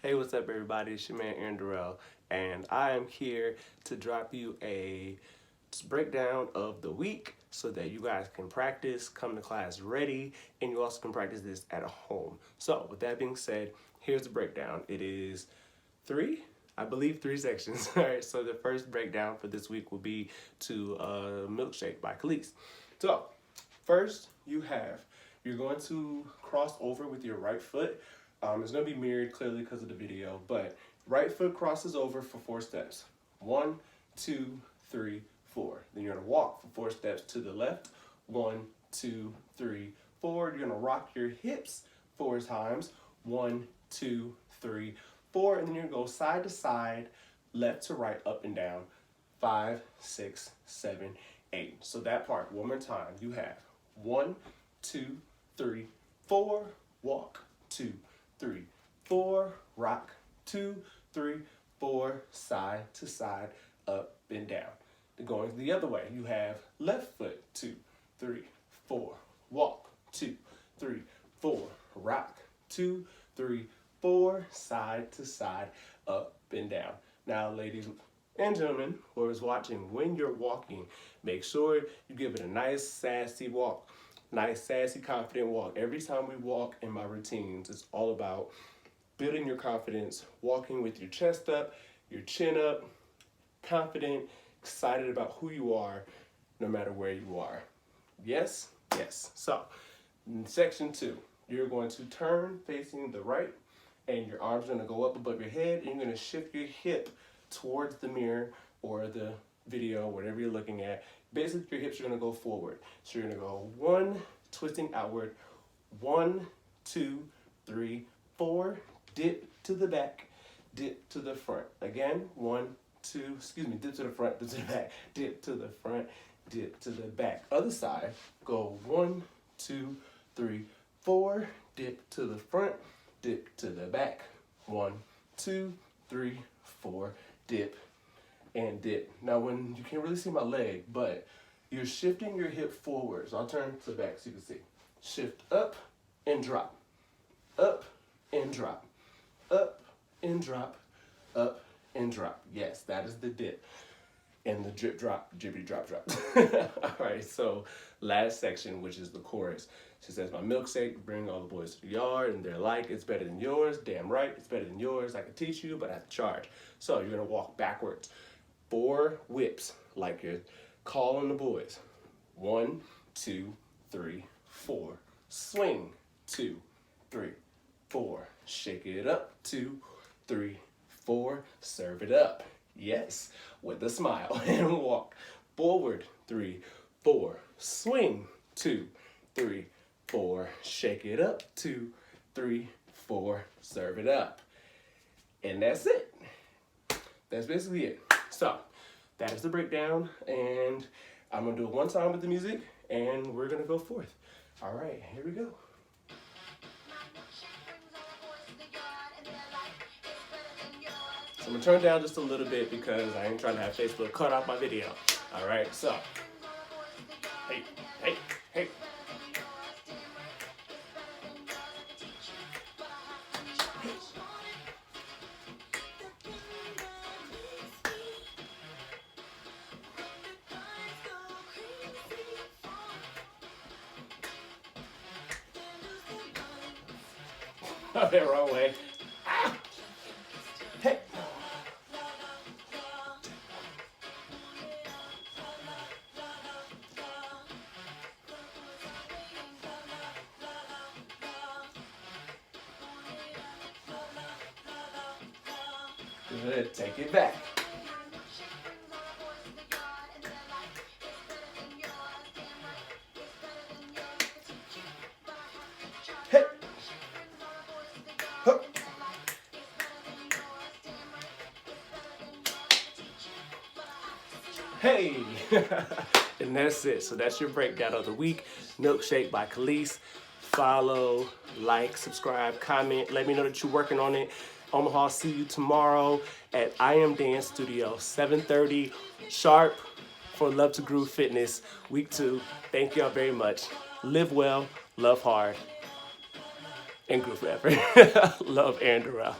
Hey, what's up, everybody? It's your man, Derell, and I am here to drop you a breakdown of the week so that you guys can practice, come to class ready, and you also can practice this at home. So, with that being said, here's the breakdown. It is I believe three sections. All right, so the first breakdown for this week will be to Milkshake by Kelis. So, first, you're going to cross over with your right foot. It's going to be mirrored clearly because of the video, but right foot crosses over for 4 steps. 1, 2, 3, 4. Then you're going to walk for 4 steps to the left. 1, 2, 3, 4. You're going to rock your hips 4 times. 1, 2, 3, 4. And then you're going to go side to side, left to right, up and down. 5, 6, 7, 8. So that part, one more time. You have 1, 2, 3, 4. Walk. 2, 3, 4, rock, 2, 3, 4, side to side, up and down. Then going the other way, you have left foot, 2, 3, 4, walk, 2, 3, 4, rock, 2, 3, 4, side to side, up and down. Now, ladies and gentlemen, who is watching, when you're walking, make sure you give it a nice, sassy walk. Nice, sassy, confident walk. Every time we walk in my routines, it's all about building your confidence, walking with your chest up, your chin up, confident, excited about who you are, no matter where you are. Yes? Yes. So, in section 2, you're going to turn facing the right, and your arms are going to go up above your head, and you're going to shift your hip towards the mirror or the video, whatever you're looking at. Basically, your hips are going to go forward. So you're going to go 1, twisting outward, 1, 2, 3, 4, dip to the back, dip to the front. Again, 1, 2, dip to the front, dip to the back, dip to the front, dip to the back. Other side, go 1, 2, 3, 4, dip to the front, dip to the back. 1, 2, 3, 4, dip and dip. Now, when you can't really see my leg, but you're shifting your hip forward. So I'll turn to the back so you can see. Shift up and drop, up and drop, up and drop, up and drop. Yes, that is the dip. And the drip drop, drippy drop drop. All right, so last section, which is the chorus. She says, my milkshake, bring all the boys to the yard, and they're like, it's better than yours. Damn right, it's better than yours. I can teach you, but I have to charge. So you're gonna walk backwards. 4 whips, like you're calling the boys. 1, 2, 3, 4. Swing. 2, 3, 4. Shake it up. 2, 3, 4. Serve it up. Yes, with a smile. And walk forward. 3, 4. Swing. 2, 3, 4. Shake it up. 2, 3, 4. Serve it up. And that's it. That's basically it. So, that is the breakdown, and I'm going to do it one time with the music, and we're going to go forth. All right, here we go. So I'm going to turn down just a little bit because I ain't trying to have Facebook cut off my video. All right, so, hey, hey, hey. Okay, wrong way. Ah! Hey. Good, take it back. Hey. Huh. Hey, and that's it. So that's your breakdown of the week. Milkshake by Kelis. Follow, like, subscribe, comment. Let me know that you're working on it. Omaha, see you tomorrow at I Am Dance Studio, 7:30 sharp for Love to Groove Fitness, week 2. Thank y'all very much. Live well, love hard, and groove forever. Love, Derell.